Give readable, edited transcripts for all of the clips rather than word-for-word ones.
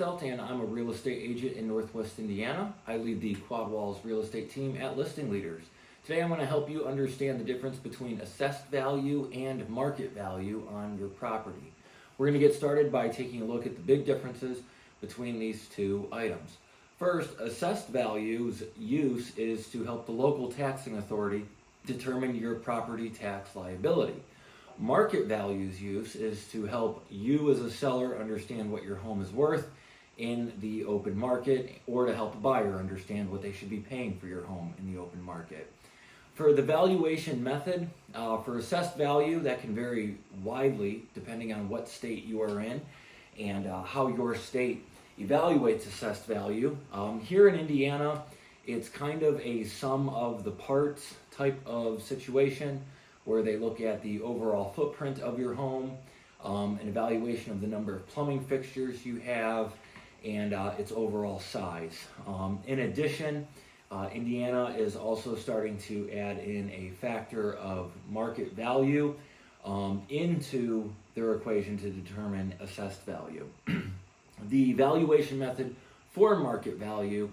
And I'm a real estate agent in Northwest Indiana. I lead the Quad Walls real estate team at Listing Leaders. Today I'm going to help you understand the difference between assessed value and market value on your property. We're going to get started by taking a look at the big differences between these two items. First, assessed value's use is to help the local taxing authority determine your property tax liability. Market value's use is to help you as a seller understand what your home is worth in the open market, or to help a buyer understand what they should be paying for your home in the open market. For the valuation method, for assessed value, that can vary widely depending on what state you are in and how your state evaluates assessed value. Here in Indiana, it's kind of a sum of the parts type of situation where they look at the overall footprint of your home, an evaluation of the number of plumbing fixtures you have, and its overall size. In addition, Indiana is also starting to add in a factor of market value into their equation to determine assessed value. The valuation method for market value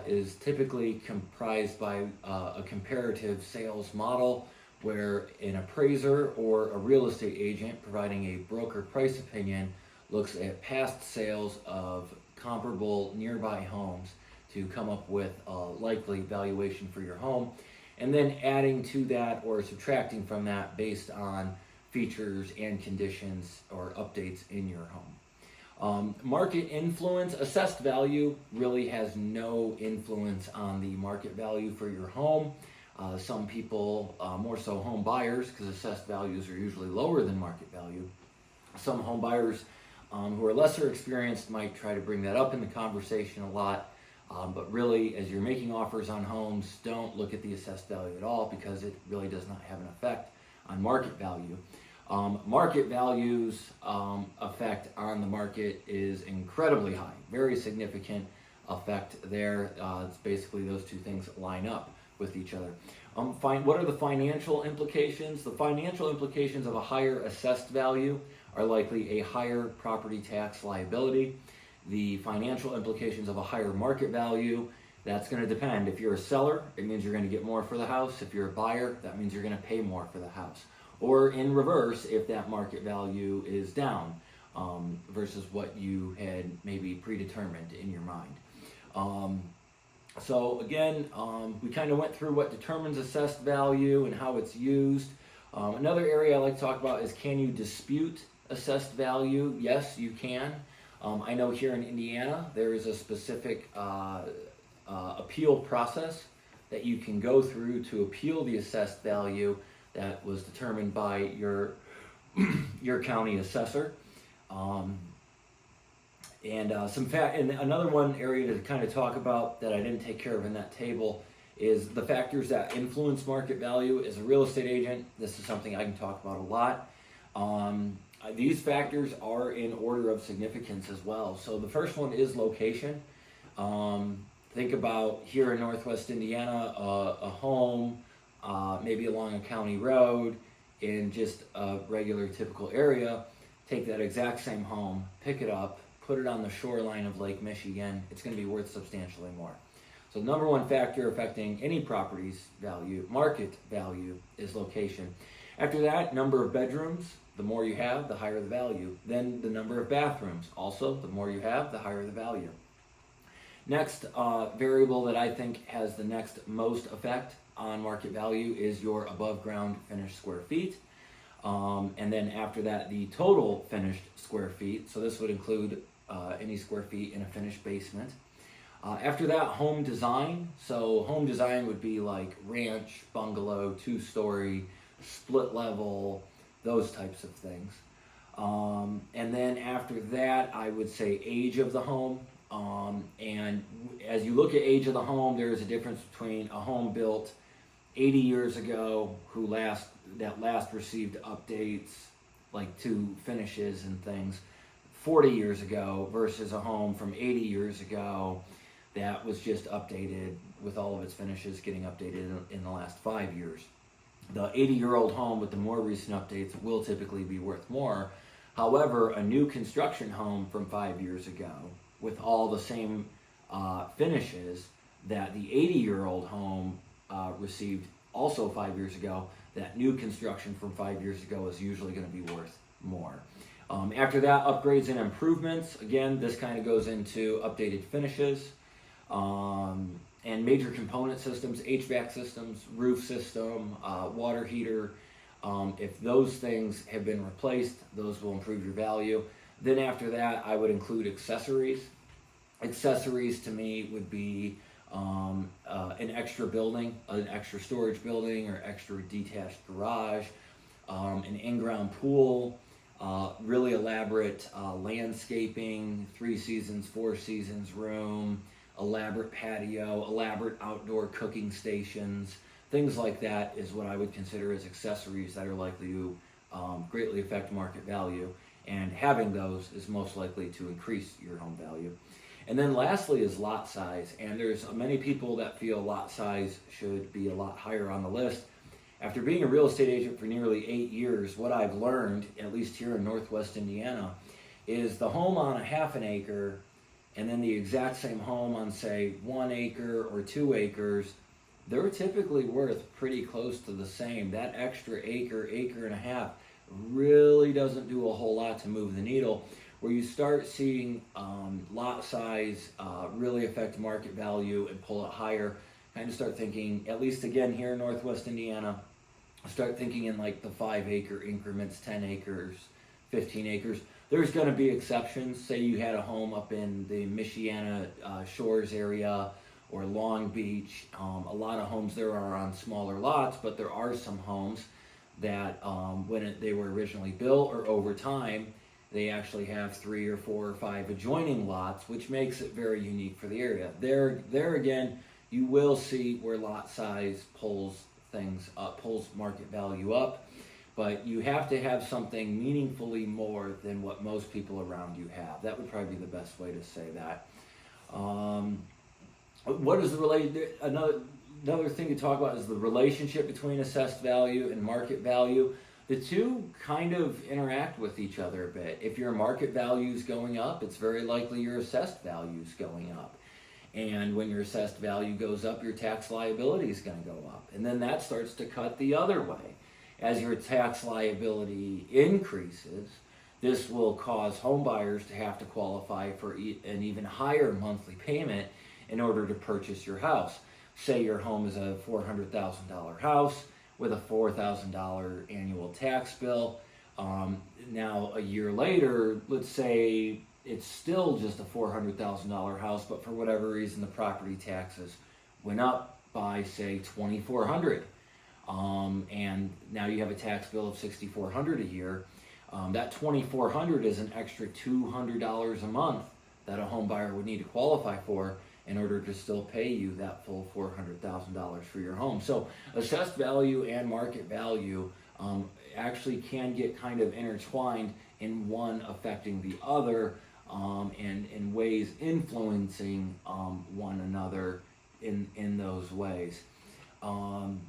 is typically comprised by a comparative sales model where an appraiser or a real estate agent providing a broker price opinion looks at past sales of comparable nearby homes to come up with a likely valuation for your home, and then adding to that or subtracting from that based on features and conditions or updates in your home. Market influence, assessed value really has no influence on the market value for your home. Some people, more so home buyers, because assessed values are usually lower than market value. Some home buyers who are lesser experienced might try to bring that up in the conversation a lot, but really, as you're making offers on homes, don't look at the assessed value at all, because it really does not have an effect on market value. Market value's effect on the market is incredibly high, very significant effect there. It's basically those two things line up with each other. What are the financial implications? The financial implications of a higher assessed value are likely a higher property tax liability. The financial implications of a higher market value, that's going to depend. If you're a seller, it means you're going to get more for the house. If you're a buyer, that means you're going to pay more for the house. Or in reverse, if that market value is down versus what you had maybe predetermined in your mind. So again, we kind of went through what determines assessed value and how it's used. Another area I like to talk about is, can you dispute assessed value? Yes, you can. I know here in Indiana, there is a specific appeal process that you can go through to appeal the assessed value that was determined by your county assessor. And another one area to kind of talk about that I didn't take care of in that table is the factors that influence market value. As a real estate agent, this is something I can talk about a lot. These factors are in order of significance as well. So the first one is location. Think about here in Northwest Indiana, a home, maybe along a county road in just a regular typical area. Take that exact same home, pick it up, put it on the shoreline of Lake Michigan, it's going to be worth substantially more. So the number one factor affecting any property's value, market value, is location. After that, number of bedrooms. The more you have, the higher the value. Then the number of bathrooms. Also, the more you have, the higher the value. Next variable that I think has the next most effect on market value is your above ground finished square feet. And then after that, the total finished square feet. So this would include any square feet in a finished basement. After that, home design. So home design would be like ranch, bungalow, 2-story, split level, those types of things. And then after that, I would say age of the home. And as you look at age of the home, there's a difference between a home built 80 years ago that last received updates like to finishes and things 40 years ago versus a home from 80 years ago that was just updated with all of its finishes getting updated in the last 5 years. The 80-year-old home with the more recent updates will typically be worth more. However, a new construction home from 5 years ago with all the same finishes that the 80-year-old home received also 5 years ago, that new construction from 5 years ago is usually going to be worth more. After that, upgrades and improvements. Again, this kind of goes into updated finishes and major component systems, HVAC systems, roof system, water heater. If those things have been replaced, those will improve your value. Then after that, I would include accessories. Accessories to me would be an extra building, an extra storage building or extra detached garage, an in-ground pool, really elaborate landscaping, 3 seasons, 4 seasons room, elaborate patio, elaborate outdoor cooking stations, things like that is what I would consider as accessories that are likely to greatly affect market value, and having those is most likely to increase your home value. And then lastly is lot size, and there's many people that feel lot size should be a lot higher on the list. After being a real estate agent for nearly 8 years, what I've learned, at least here in Northwest Indiana, is the home on a half an acre and then the exact same home on, say, 1 acre or 2 acres, they're typically worth pretty close to the same. That extra acre, acre and a half really doesn't do a whole lot to move the needle. Where you start seeing lot size really affect market value and pull it higher, kind of start thinking, at least again here in Northwest Indiana, start thinking in like the 5 acre increments, 10 acres, 15 acres. There's going to be exceptions. Say you had a home up in the Michiana Shores area or Long Beach. A lot of homes there are on smaller lots, but there are some homes that when they were originally built or over time, they actually have 3 or 4 or 5 adjoining lots, which makes it very unique for the area. There again, you will see where lot size pulls things up, pulls market value up, but you have to have something meaningfully more than what most people around you have. That would probably be the best way to say that. What is the related? Another thing to talk about is the relationship between assessed value and market value. The two kind of interact with each other a bit. If your market value is going up, it's very likely your assessed value is going up. And when your assessed value goes up, your tax liability is going to go up. And then that starts to cut the other way. As your tax liability increases, this will cause home buyers to have to qualify for an even higher monthly payment in order to purchase your house. Say your home is a $400,000 house with a $4,000 annual tax bill. Now a year later, let's say it's still just a $400,000 house, but for whatever reason the property taxes went up by say $2,400, and now you have a tax bill of $6,400 a year. That $2,400 is an extra $200 a month that a home buyer would need to qualify for in order to still pay you that full $400,000 for your home. So assessed value and market value actually can get kind of intertwined, in one affecting the other, and in ways influencing one another in those ways. And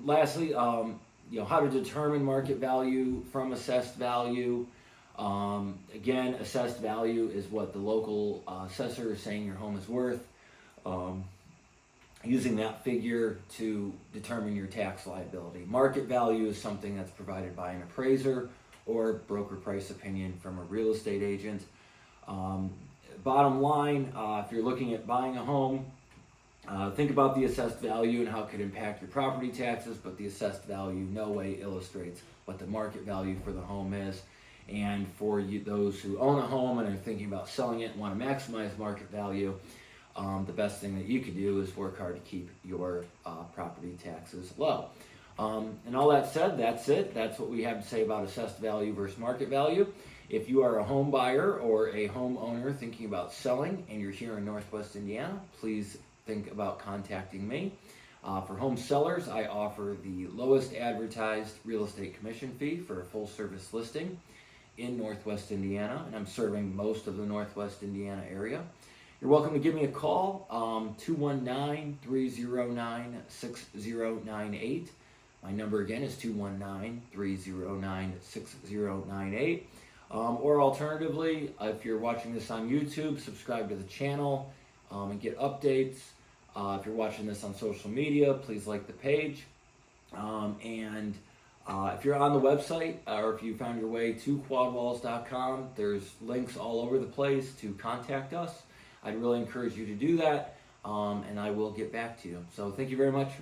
lastly, how to determine market value from assessed value. Again, assessed value is what the local assessor is saying your home is worth. Using that figure to determine your tax liability. Market value is something that's provided by an appraiser or broker price opinion from a real estate agent. Bottom line, if you're looking at buying a home, think about the assessed value and how it could impact your property taxes, but the assessed value no way illustrates what the market value for the home is. And for you, those who own a home and are thinking about selling it and want to maximize market value, the best thing that you can do is work hard to keep your property taxes low. And all that said, that's it. That's what we have to say about assessed value versus market value. If you are a home buyer or a homeowner thinking about selling and you're here in Northwest Indiana, please think about contacting me. For home sellers, I offer the lowest advertised real estate commission fee for a full service listing in Northwest Indiana, and I'm serving most of the Northwest Indiana area. You're welcome to give me a call, 219-309-6098. My number again is 219-309-6098. Or alternatively, if you're watching this on YouTube, subscribe to the channel and get updates. If you're watching this on social media, please like the page. If you're on the website or if you found your way to quadwalls.com, there's links all over the place to contact us. I'd really encourage you to do that, and I will get back to you. So thank you very much